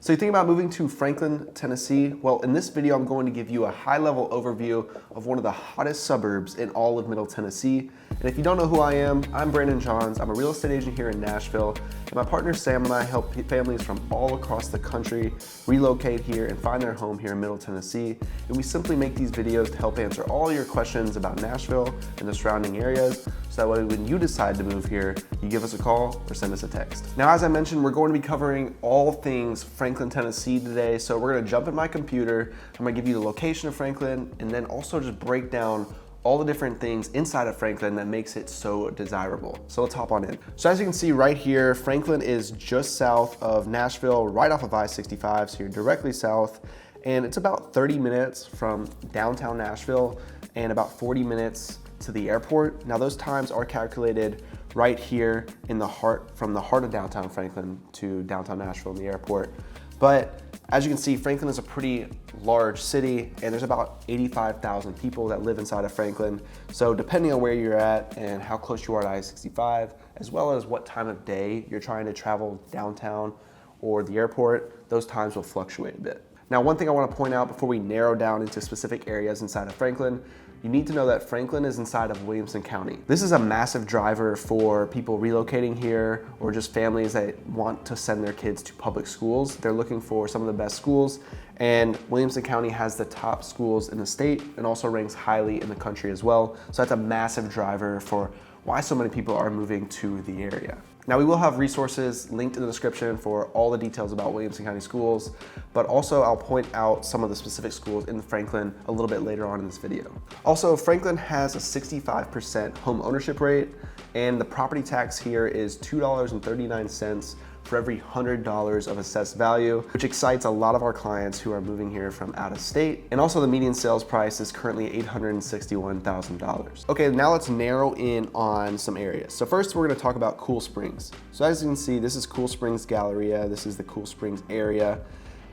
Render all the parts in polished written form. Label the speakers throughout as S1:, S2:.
S1: So you think about moving to Franklin, Tennessee? Well, in this video, I'm going to give you a high-level overview of one of the hottest suburbs in all of Middle Tennessee. And if you don't know who I am, I'm Brandon Johns. I'm a real estate agent here in Nashville. And my partner Sam and I help families from all across the country relocate here and find their home here in Middle Tennessee. And we simply make these videos to help answer all your questions about Nashville and the surrounding areas, so that way when you decide to move here, you give us a call or send us a text. Now, as I mentioned, we're going to be covering all things Franklin, Tennessee today. So we're gonna jump in my computer, I'm gonna give you the location of Franklin, and then also just break down all the different things inside of Franklin that makes it so desirable. So let's hop on in. So as you can see right here, Franklin is just south of Nashville, right off of I-65, so you're directly south, and it's about 30 minutes from downtown Nashville and about 40 minutes to the airport. Now those times are calculated right here in the heart, from the heart of downtown Franklin to downtown Nashville and the airport. But as you can see, Franklin is a pretty large city, and there's about 85,000 people that live inside of Franklin. So depending on where you're at and how close you are to I-65, as well as what time of day you're trying to travel downtown or the airport, those times will fluctuate a bit. Now, one thing I want to point out before we narrow down into specific areas inside of Franklin, you need to know that Franklin is inside of Williamson County. This is a massive driver for people relocating here or just families that want to send their kids to public schools. They're looking for some of the best schools, and Williamson County has the top schools in the state and also ranks highly in the country as well. So that's a massive driver for why so many people are moving to the area. Now, we will have resources linked in the description for all the details about Williamson County schools, but also I'll point out some of the specific schools in Franklin a little bit later on in this video. Also, Franklin has a 65% home ownership rate, and the property tax here is $2.39 for every $100 of assessed value, which excites a lot of our clients who are moving here from out of state. And also the median sales price is currently $861,000. Okay, now let's narrow in on some areas. So first we're gonna talk about Cool Springs. So as you can see, this is Cool Springs Galleria. This is the Cool Springs area.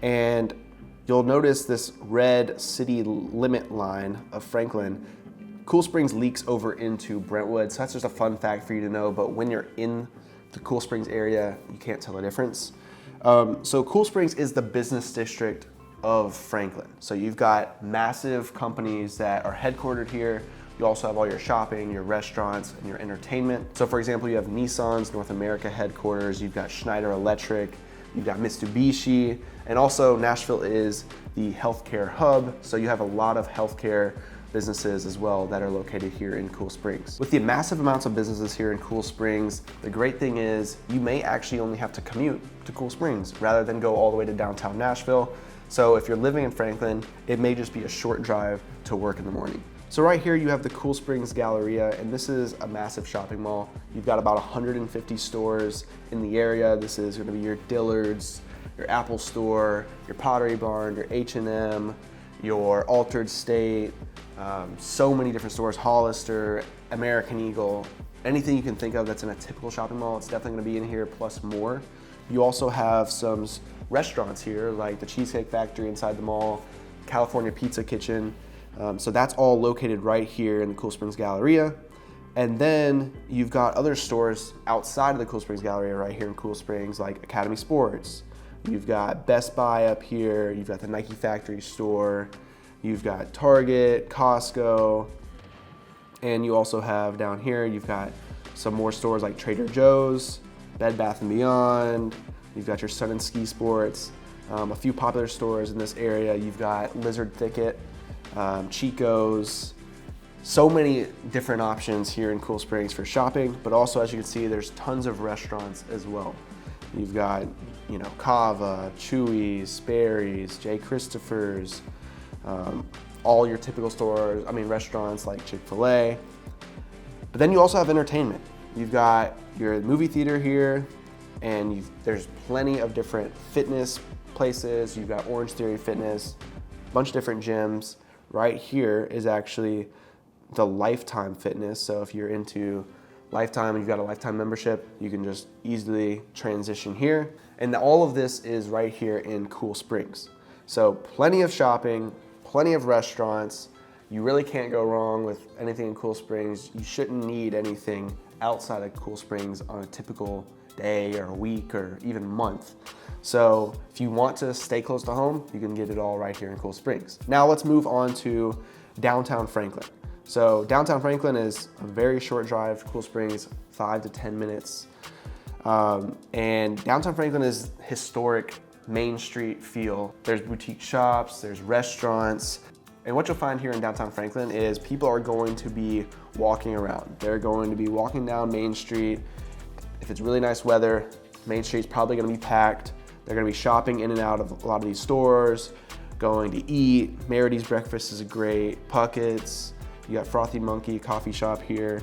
S1: And you'll notice this red city limit line of Franklin. Cool Springs leaks over into Brentwood. So that's just a fun fact for you to know, but when you're in the Cool Springs area, you can't tell the difference. So Cool Springs is the business district of Franklin. So you've got massive companies that are headquartered here. You also have all your shopping, your restaurants, and your entertainment. So for example, you have Nissan's North America headquarters, you've got Schneider Electric, you've got Mitsubishi, and also Nashville is the healthcare hub. So you have a lot of healthcare businesses as well that are located here in Cool Springs. With the massive amounts of businesses here in Cool Springs, the great thing is you may actually only have to commute to Cool Springs rather than go all the way to downtown Nashville. So if you're living in Franklin, it may just be a short drive to work in the morning. So right here you have the Cool Springs Galleria, and this is a massive shopping mall. You've got about 150 stores in the area. This is gonna be your Dillard's, your Apple Store, your Pottery Barn, your H&M, your Altered State, so many different stores, Hollister, American Eagle, anything you can think of that's in a typical shopping mall, it's definitely gonna be in here plus more. You also have some restaurants here like the Cheesecake Factory inside the mall, California Pizza Kitchen. So that's all located right here in the Cool Springs Galleria. And then you've got other stores outside of the Cool Springs Galleria right here in Cool Springs, like Academy Sports. You've got Best Buy up here, you've got the Nike Factory store, you've got Target, Costco, and you also have down here, you've got some more stores like Trader Joe's, Bed Bath & Beyond, you've got your Sun & Ski Sports, a few popular stores in this area. You've got Lizard Thicket, Chico's, so many different options here in Cool Springs for shopping, but also as you can see, there's tons of restaurants as well. You've got, you know, Cava, Chewy's, Sperry's, J. Christopher's, all your typical stores, restaurants like Chick-fil-A. But then you also have entertainment. You've got your movie theater here, and there's plenty of different fitness places. You've got Orange Theory Fitness, a bunch of different gyms. Right here is actually the Lifetime Fitness. So if you're into Lifetime and you've got a Lifetime membership, you can just easily transition here. And all of this is right here in Cool Springs. So plenty of shopping, plenty of restaurants. You really can't go wrong with anything in Cool Springs. You shouldn't need anything outside of Cool Springs on a typical day or a week or even month. So if you want to stay close to home, you can get it all right here in Cool Springs. Now let's move on to downtown Franklin. So downtown Franklin is a very short drive to Cool Springs, 5 to 10 minutes. And downtown Franklin is historic Main Street feel. There's boutique shops, there's restaurants. And what you'll find here in downtown Franklin is people are going to be walking around. They're going to be walking down Main Street. If it's really nice weather, Main Street's probably gonna be packed. They're gonna be shopping in and out of a lot of these stores, going to eat. Merity's Breakfast is great. Puckett's, you got Frothy Monkey coffee shop here.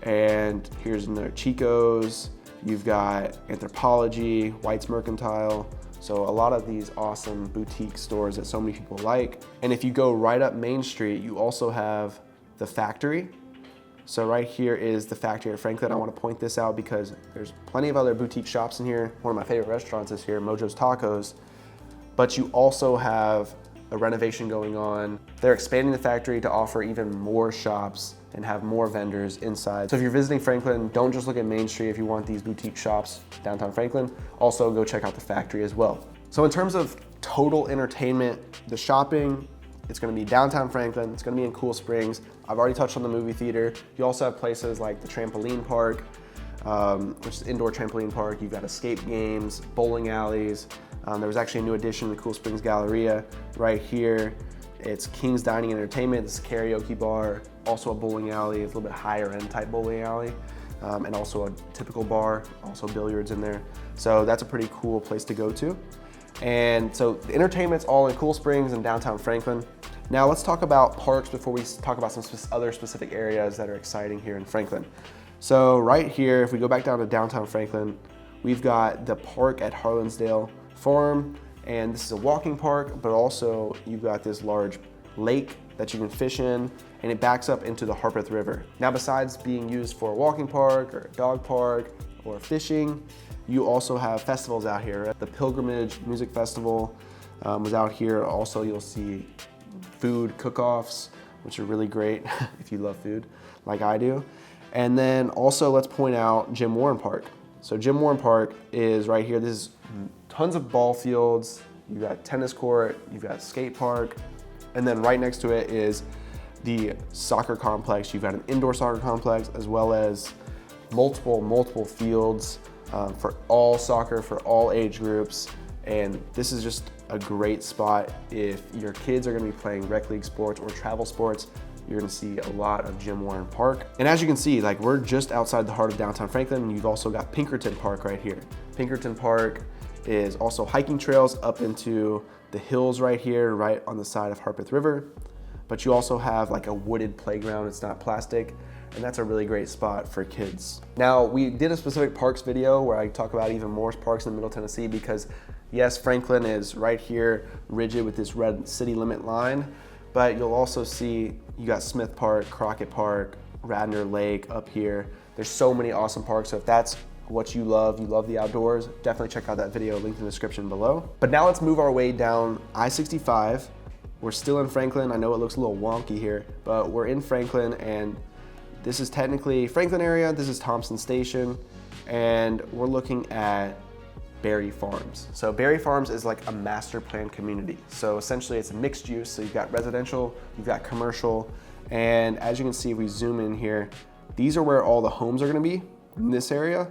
S1: And here's another Chico's. You've got Anthropology, White's Mercantile. So a lot of these awesome boutique stores that so many people like. And if you go right up Main Street, you also have the Factory. So right here is the Factory at Franklin. I want to point this out because there's plenty of other boutique shops in here. One of my favorite restaurants is here, Mojo's Tacos. But you also have a renovation going on. They're expanding the Factory to offer even more shops and have more vendors inside. So if you're visiting Franklin, don't just look at Main Street if you want these boutique shops downtown Franklin. Also go check out the Factory as well. So in terms of total entertainment, the shopping, it's gonna be downtown Franklin, it's gonna be in Cool Springs. I've already touched on the movie theater. You also have places like the trampoline park, which is indoor trampoline park. You've got escape games, bowling alleys. There was actually a new addition to the Cool Springs Galleria right here. It's King's Dining and Entertainment, it's a karaoke bar, also a bowling alley, it's a little bit higher end type bowling alley, and also a typical bar, also billiards in there. So that's a pretty cool place to go to. And so the entertainment's all in Cool Springs and downtown Franklin. Now let's talk about parks before we talk about some other specific areas that are exciting here in Franklin. So right here, if we go back down to downtown Franklin, we've got the park at Harlansdale Farm, and this is a walking park, but also you've got this large lake that you can fish in, and it backs up into the Harpeth River. Now, besides being used for a walking park or a dog park or fishing, you also have festivals out here. The Pilgrimage Music Festival was out here. Also, you'll see food cook-offs, which are really great if you love food like I do. And then also let's point out Jim Warren Park. So Jim Warren Park is right here. This is tons of ball fields. You've got tennis court, you've got skate park, and then right next to it is the soccer complex. You've got an indoor soccer complex as well as multiple fields for all soccer, for all age groups. And this is just a great spot if your kids are gonna be playing rec league sports or travel sports. You're gonna see a lot of Jim Warren Park. And as you can see, like, we're just outside the heart of downtown Franklin, and you've also got Pinkerton Park right here. Pinkerton Park is also hiking trails up into the hills right here, right on the side of Harpeth River. But you also have like a wooded playground, it's not plastic, and that's a really great spot for kids. Now, we did a specific parks video where I talk about even more parks in Middle Tennessee because yes, Franklin is right here, rigid with this red city limit line, but you'll also see you got Smith Park, Crockett Park, Radnor Lake up here. There's so many awesome parks, so if that's what you love the outdoors, definitely check out that video, linked in the description below. But now let's move our way down I-65. We're still in Franklin. I know it looks a little wonky here, but we're in Franklin, and this is technically Franklin area. This is Thompson Station, and we're looking at Berry Farms. So Berry Farms is like a master plan community. So essentially it's a mixed use. So you've got residential, you've got commercial, and as you can see, if we zoom in here, these are where all the homes are gonna be in this area.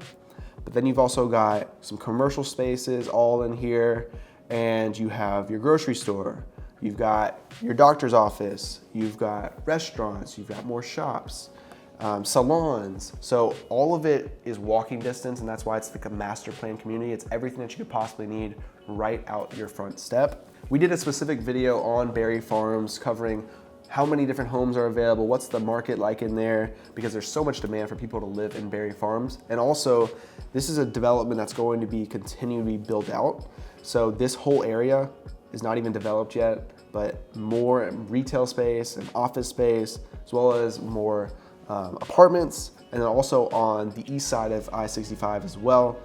S1: But then you've also got some commercial spaces all in here, and you have your grocery store, you've got your doctor's office, you've got restaurants, you've got more shops, salons. So all of it is walking distance, and that's why it's like a master plan community. It's everything that you could possibly need right out your front step. We did a specific video on Berry Farms covering how many different homes are available, what's the market like in there, because there's so much demand for people to live in Berry Farms. And also, this is a development that's going to be continuing to be built out. So this whole area is not even developed yet, but more retail space and office space, as well as more apartments. And then also on the east side of I-65 as well,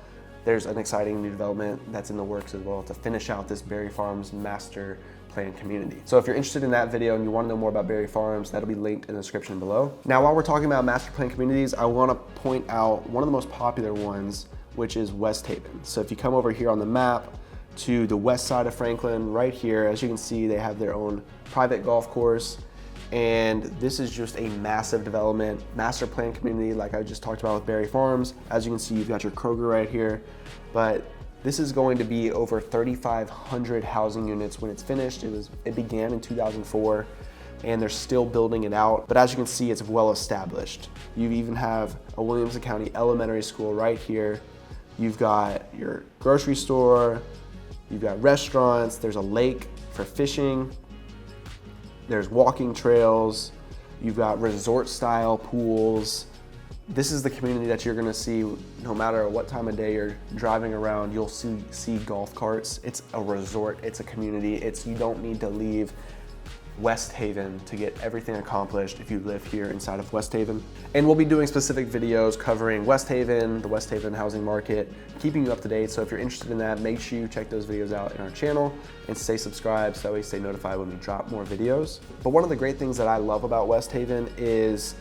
S1: there's an exciting new development that's in the works as well to finish out this Berry Farms master plan community. So if you're interested in that video and you want to know more about Berry Farms, that'll be linked in the description below. Now, while we're talking about master plan communities, I want to point out one of the most popular ones, which is Westhaven. So if you come over here on the map, to the west side of Franklin, right here. As you can see, they have their own private golf course. And this is just a massive development, master plan community like I just talked about with Berry Farms. As you can see, you've got your Kroger right here, but this is going to be over 3,500 housing units when it's finished. It began in 2004 and they're still building it out. But as you can see, it's well established. You even have a Williamson County elementary school right here. You've got your grocery store, you've got restaurants, there's a lake for fishing, there's walking trails, you've got resort style pools. This is the community that you're gonna see no matter what time of day you're driving around, you'll see golf carts. It's a resort, it's a community. You don't need to leave Westhaven to get everything accomplished if you live here inside of Westhaven. And we'll be doing specific videos covering Westhaven, the Westhaven housing market, keeping you up to date. So if you're interested in that, make sure you check those videos out in our channel and stay subscribed so that way you stay notified when we drop more videos. But one of the great things that I love about Westhaven is,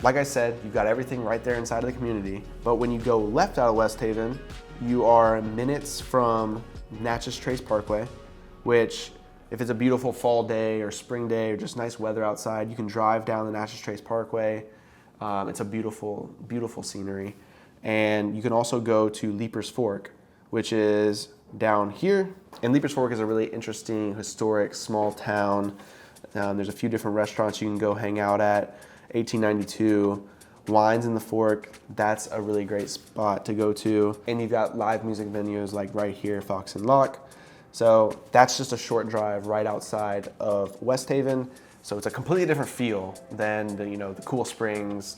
S1: like I said, you've got everything right there inside of the community. But when you go left out of Westhaven, you are minutes from Natchez Trace Parkway, which if it's a beautiful fall day or spring day or just nice weather outside, you can drive down the Natchez Trace Parkway. It's a beautiful, beautiful scenery. And you can also go to Leipers Fork, which is down here. And Leipers Fork is a really interesting, historic, small town. There's a few different restaurants you can go hang out at. 1892, Wines in the Fork, that's a really great spot to go to. And you've got live music venues like right here, Fox and Lock. So that's just a short drive right outside of Westhaven. So it's a completely different feel than the Cool Springs,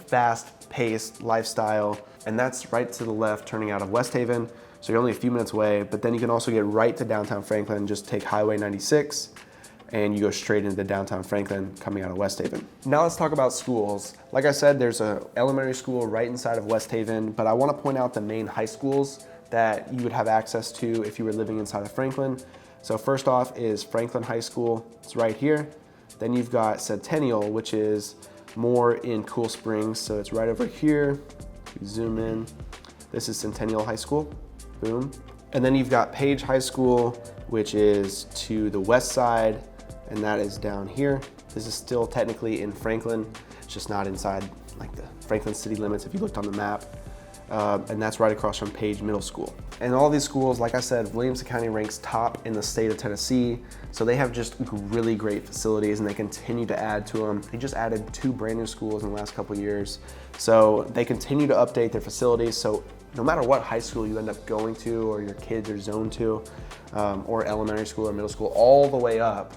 S1: fast-paced lifestyle. And that's right to the left turning out of Westhaven. So you're only a few minutes away, but then you can also get right to downtown Franklin, just take Highway 96 and you go straight into downtown Franklin coming out of Westhaven. Now let's talk about schools. Like I said, there's an elementary school right inside of Westhaven, but I want to point out the main high schools that you would have access to if you were living inside of Franklin. So first off is Franklin High School. It's right here. Then you've got Centennial, which is more in Cool Springs. So it's right over here. You zoom in. This is Centennial High School. Boom. And then you've got Page High School, which is to the west side, and that is down here. This is still technically in Franklin. It's just not inside like the Franklin city limits if you looked on the map. And that's right across from Page Middle School. And all these schools, like I said, Williamson County ranks top in the state of Tennessee. So they have just really great facilities and they continue to add to them. They just added 2 brand new schools in the last couple of years. So they continue to update their facilities. So no matter what high school you end up going to or your kids are zoned to, or elementary school or middle school, all the way up,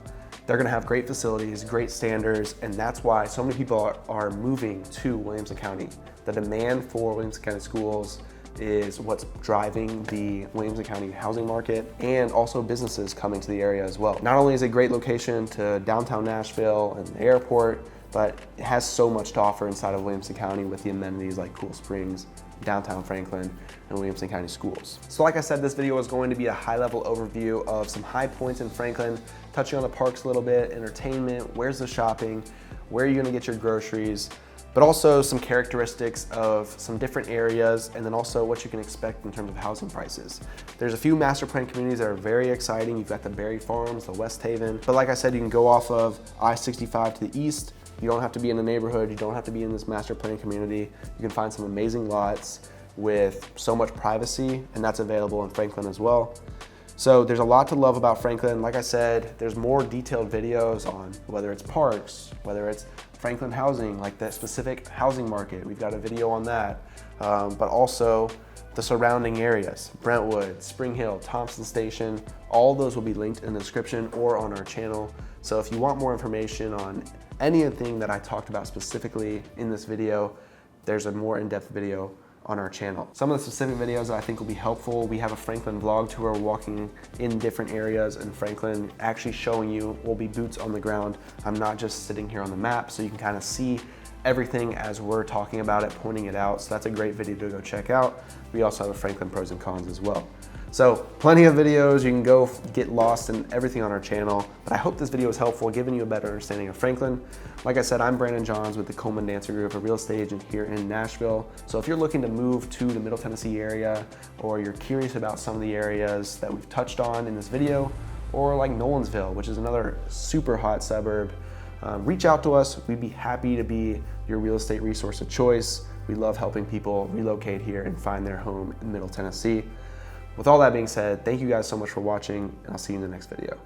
S1: they're gonna have great facilities, great standards, and that's why so many people are moving to Williamson County. The demand for Williamson County schools is what's driving the Williamson County housing market, and also businesses coming to the area as well. Not only is it a great location to downtown Nashville and the airport, but it has so much to offer inside of Williamson County with the amenities like Cool Springs, downtown Franklin, and Williamson County schools. So like I said, this video is going to be a high-level overview of some high points in Franklin, touching on the parks a little bit, entertainment, where's the shopping, where are you gonna get your groceries, but also some characteristics of some different areas, and then also what you can expect in terms of housing prices. There's a few master plan communities that are very exciting. You've got the Berry Farms, the Westhaven, but like I said, you can go off of I-65 to the east. You don't have to be in the neighborhood. You don't have to be in this master plan community. You can find some amazing lots with so much privacy, and that's available in Franklin as well. So there's a lot to love about Franklin. Like I said, there's more detailed videos on whether it's parks, whether it's Franklin housing, like that specific housing market. We've got a video on that, but also the surrounding areas, Brentwood, Spring Hill, Thompson Station, all those will be linked in the description or on our channel. So if you want more information on anything that I talked about specifically in this video, there's a more in-depth video on our channel. Some of the specific videos that I think will be helpful, we have a Franklin vlog tour walking in different areas in Franklin, actually showing you, will be boots on the ground. I'm not just sitting here on the map, so you can kind of see everything as we're talking about it, pointing it out. So that's a great video to go check out. We also have a Franklin pros and cons as well. So plenty of videos, you can go get lost in everything on our channel, but I hope this video was helpful, giving you a better understanding of Franklin. Like I said, I'm Brandon Johns with the Coleman Johns Group, a real estate agent here in Nashville. So if you're looking to move to the Middle Tennessee area, or you're curious about some of the areas that we've touched on in this video, or like Nolensville, which is another super hot suburb, reach out to us. We'd be happy to be your real estate resource of choice. We love helping people relocate here and find their home in Middle Tennessee. With all that being said, thank you guys so much for watching, and I'll see you in the next video.